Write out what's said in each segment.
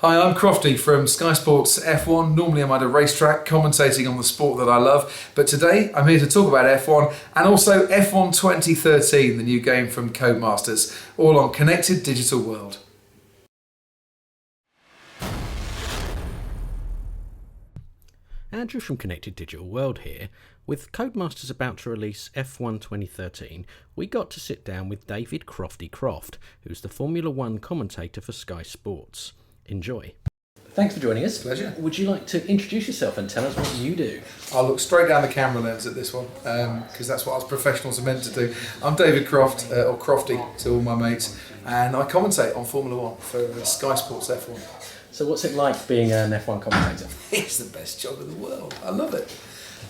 Hi, I'm Crofty from Sky Sports F1. Normally I'm at a racetrack commentating on the sport that I love, but today I'm here to talk about F1 and also F1 2013, the new game from Codemasters, all on Connected Digital World. Andrew from Connected Digital World here. With Codemasters about to release F1 2013, we got to sit down with David Crofty Croft, who's the Formula 1 commentator for Sky Sports. Enjoy. Thanks for joining us. Pleasure. Would you like to introduce yourself and tell us what you do? I'll look straight down the camera lens at this one, because that's what us professionals are meant to do. I'm David Croft, or Crofty to all my mates, and I commentate on Formula 1 for Sky Sports F1. So what's it like being an F1 commentator? It's the best job in the world. I love it.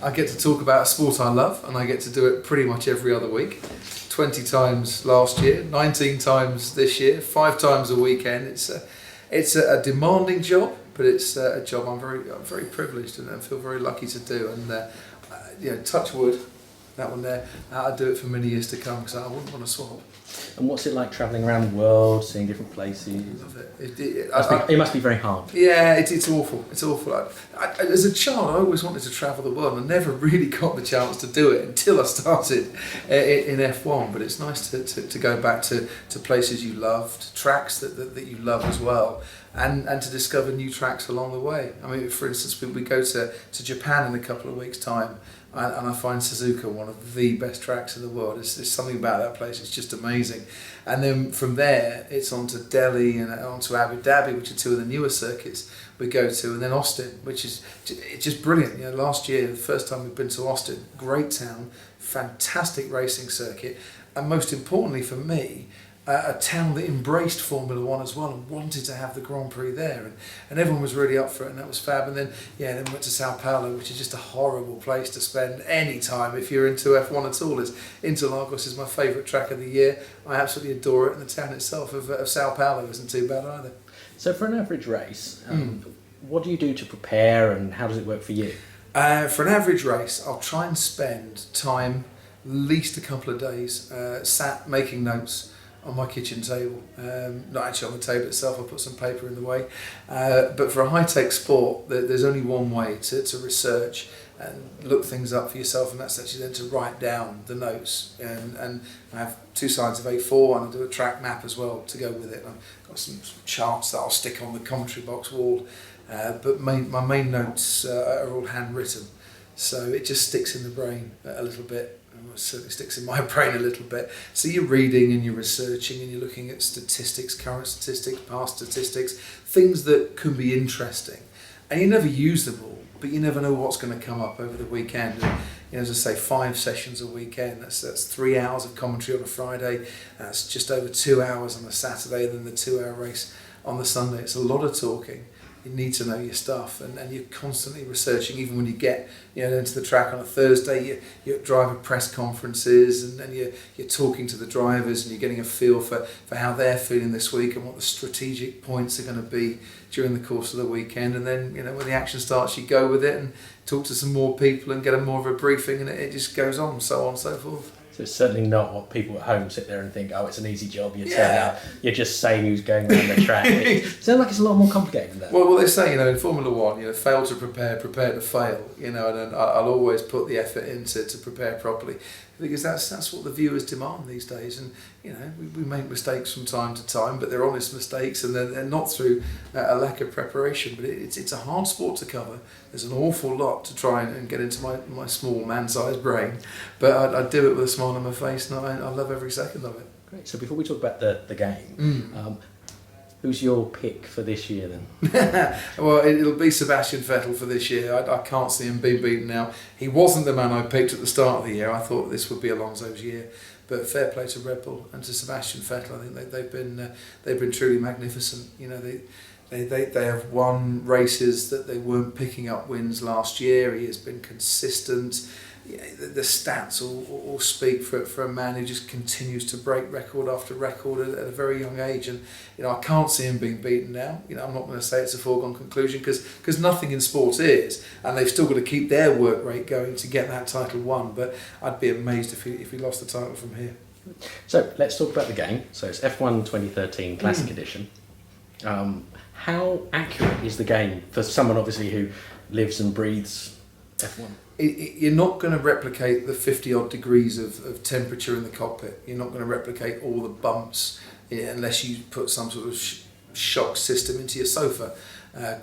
I get to talk about a sport I love, and I get to do it pretty much every other week. 20 times last year, 19 times this year, 5 times a weekend. It's a demanding job, but it's a job I'm very privileged and feel very lucky to do. And touch wood, that one there. I'll do it for many years to come because I wouldn't want to swap. And what's it like travelling around the world, seeing different places? I love it. It must be very hard. Yeah, it's awful. It's awful. As a child, I always wanted to travel the world, and I never really got the chance to do it until I started in F1. But it's nice to go back to places you loved, tracks that you love as well, and to discover new tracks along the way. I mean, for instance, we go to Japan in a couple of weeks' time, and I find Suzuka one of the best tracks in the world. There's something about that place, it's just amazing. And then from there, it's on to Delhi and on to Abu Dhabi, which are two of the newer circuits we go to, and then Austin, which is it's just brilliant. Last year, the first time we've been to Austin, great town, fantastic racing circuit, and most importantly for me, a town that embraced Formula 1 as well and wanted to have the Grand Prix there, and everyone was really up for it, and that was fab. And then we went to Sao Paulo, which is just a horrible place to spend any time if you're into F1 at all. Interlagos is my favourite track of the year. I absolutely adore it, and the town itself of Sao Paulo isn't too bad either. So for an average race, what do you do to prepare and how does it work for you? For an average race, I'll try and spend time, at least a couple of days, sat making notes on my kitchen table. Not actually on the table itself, I'll put some paper in the way. But for a high-tech sport, there's only one way to research and look things up for yourself, and that's actually then to write down the notes. And I have 2 sides of A4, and I do a track map as well to go with it. I've got some charts that I'll stick on the commentary box wall. But my main notes are all handwritten, so it just sticks in the brain a little bit. It certainly sticks in my brain a little bit. So you're reading and you're researching and you're looking at statistics, current statistics, past statistics, things that can be interesting. And you never use them all, but you never know what's going to come up over the weekend. And, as I say, 5 sessions a weekend. That's 3 hours of commentary on a Friday. That's just over 2 hours on a Saturday, and then the 2-hour race on the Sunday. It's a lot of talking. You need to know your stuff, and you're constantly researching. Even when you get into the track on a Thursday, you're at driver press conferences, and then you're talking to the drivers, and you're getting a feel for how they're feeling this week and what the strategic points are going to be during the course of the weekend. And then when the action starts, you go with it and talk to some more people and get more of a briefing, and it just goes on, so on and so forth. So it's certainly not what people at home sit there and think, oh, it's an easy job, you turn out, you're just saying who's going around the track. It sounds like it's a lot more complicated than that. Well, they say, in Formula 1, fail to prepare, prepare to fail, and I'll always put the effort into to prepare properly, because that's what the viewers demand these days. And we make mistakes from time to time, but they're honest mistakes, and they're not through a lack of preparation. But it's a hard sport to cover. There's an awful lot to try and get into my small man-sized brain, but I do it with a smile on my face, and I love every second of it. Great. So before we talk about the game, who's your pick for this year then? Well, it'll be Sebastian Vettel for this year. I can't see him being beaten now. He wasn't the man I picked at the start of the year. I thought this would be Alonso's year, but fair play to Red Bull and to Sebastian Vettel. I think they've been truly magnificent. They have won races that they weren't picking up wins last year. He has been consistent. The stats all speak for a man who just continues to break record after record at a very young age. And I can't see him being beaten now. I'm not going to say it's a foregone conclusion because nothing in sport is, and they've still got to keep their work rate going to get that title won. But I'd be amazed if he lost the title from here. So let's talk about the game. So it's F1 2013 Classic Edition. How accurate is the game for someone obviously who lives and breathes F1? You're not going to replicate the 50 odd degrees of temperature in the cockpit. You're not going to replicate all the bumps unless you put some sort of shock system into your sofa.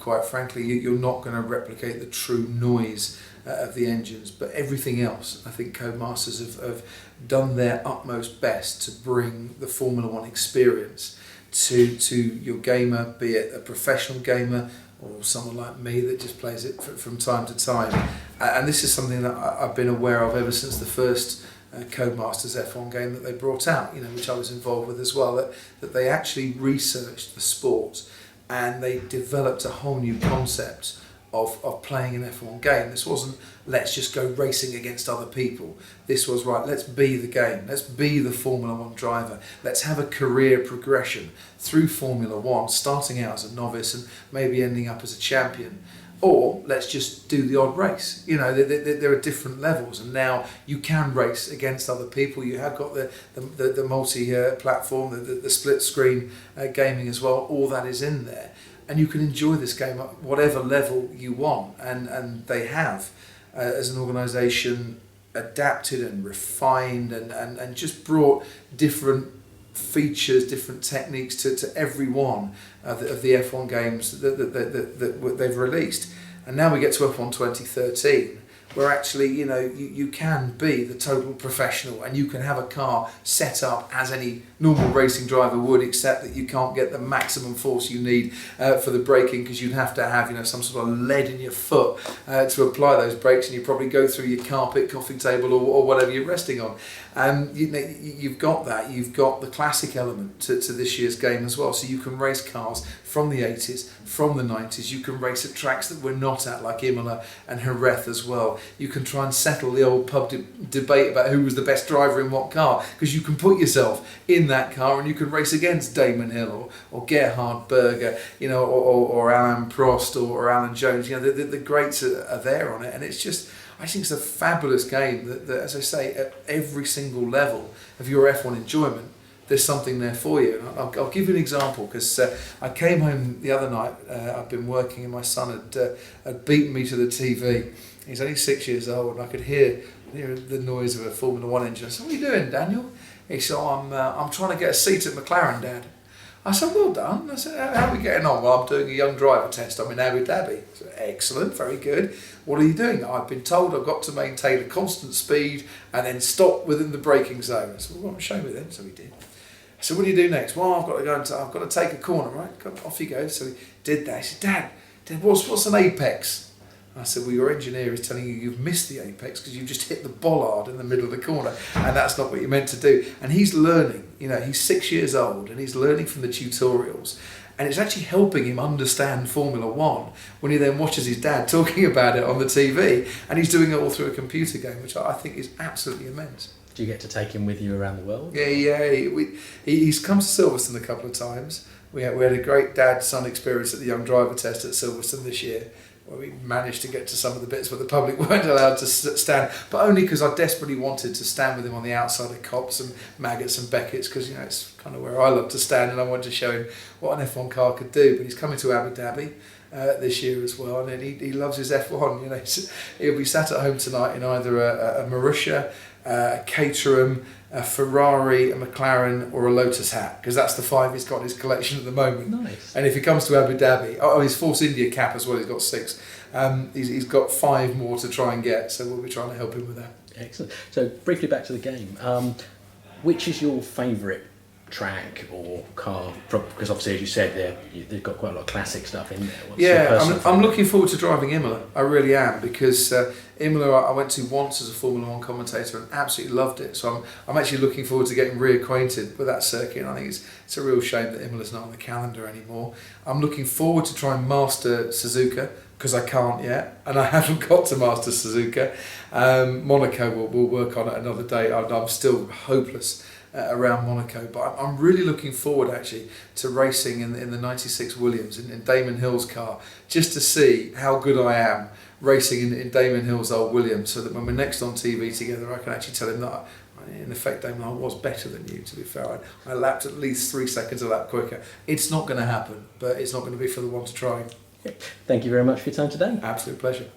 Quite frankly, you're not going to replicate the true noise of the engines. But everything else, I think Codemasters have done their utmost best to bring the Formula One experience to your gamer, be it a professional gamer or someone like me that just plays it from time to time. And this is something that I've been aware of ever since the first Codemasters F1 game that they brought out, which I was involved with as well, that they actually researched the sport and they developed a whole new concept of playing an F1 game. This wasn't, let's just go racing against other people. This was, right, let's be the game. Let's be the Formula One driver. Let's have a career progression through Formula One, starting out as a novice and maybe ending up as a champion. Or let's just do the odd race. There are different levels, and now you can race against other people. You have got the multi-platform, the split screen gaming as well. All that is in there. And you can enjoy this game at whatever level you want, and they have, as an organisation, adapted and refined and just brought different features, different techniques to every one of the F1 games that they've released. And now we get to F1 2013, where actually, you can be the total professional and you can have a car set up as any normal racing driver would, except that you can't get the maximum force you need for the braking, because you'd have to have some sort of lead in your foot to apply those brakes, and you probably go through your carpet, coffee table or whatever you're resting on. You've got that. You've got the classic element to this year's game as well, so you can race cars from the 80s, from the 90s. You can race at tracks that we're not at, like Imola and Jerez as well. You can try and settle the old pub debate about who was the best driver in what car, because you can put yourself in that car and you can race against Damon Hill or Gerhard Berger, or Alain Prost or Alan Jones. The greats are there on it, and it's just, I think it's a fabulous game that, as I say, at every single level of your F1 enjoyment, there's something there for you. And I'll give you an example, because I came home the other night. I'd been working and my son had beaten me to the TV. He's only 6 years old, and I could hear the noise of a Formula One engine. I said, "What are you doing, Daniel?" He said, I'm trying to get a seat at McLaren, Dad." I said, "Well done." I said, "How are we getting on?" "Well, I'm doing a young driver test. I'm in Abu Dhabi." I said, "Excellent, very good. What are you doing?" "I've been told I've got to maintain a constant speed and then stop within the braking zone." I said, "Well, show me then." So he did. I said, "What do you do next?" "Well, I've got to take a corner." "Right, off you go." So he did that. He said, Dad, what's an apex?" I said, "Well, your engineer is telling you you've missed the apex because you've just hit the bollard in the middle of the corner, and that's not what you're meant to do." And he's learning. He's 6 years old, and he's learning from the tutorials. And it's actually helping him understand Formula One when he then watches his dad talking about it on the TV, and he's doing it all through a computer game, which I think is absolutely immense. Do you get to take him with you around the world? Yeah. He's come to Silverstone a couple of times. We had a great dad-son experience at the Young Driver Test at Silverstone this year, where we managed to get to some of the bits where the public weren't allowed to stand, but only because I desperately wanted to stand with him on the outside of Cops and Maggots and Beckett's, because it's kind of where I love to stand, and I wanted to show him what an F1 car could do. But he's coming to Abu Dhabi this year as well, and he loves his F1. He'll be sat at home tonight in either a Marussia, a Caterham, a Ferrari, a McLaren or a Lotus hat, because that's the 5 he's got in his collection at the moment. Nice. And if he comes to Abu Dhabi, his Force India cap as well, he's got 6. He's got 5 more to try and get, so we'll be trying to help him with that. Excellent. So briefly back to the game. Which is your favourite track or car? Because obviously, as you said, they've got quite a lot of classic stuff in there. I'm looking forward to driving Imola. I really am, because Imola I went to once as a Formula One commentator and absolutely loved it. So I'm actually looking forward to getting reacquainted with that circuit. And I think it's a real shame that Imola's not on the calendar anymore. I'm looking forward to try and master Suzuka, because I can't yet, and I haven't got to master Suzuka. Monaco, we'll work on it another day. I'm still hopeless around Monaco, but I'm really looking forward actually to racing in the 96 Williams in Damon Hill's car, just to see how good I am racing in Damon Hill's old Williams, so that when we're next on TV together, I can actually tell him that in effect, Damon, I was better than you, to be fair. I lapped at least 3 seconds a lap quicker. It's not going to happen, but it's not going to be for the want of trying. Thank you very much for your time today. Absolute pleasure.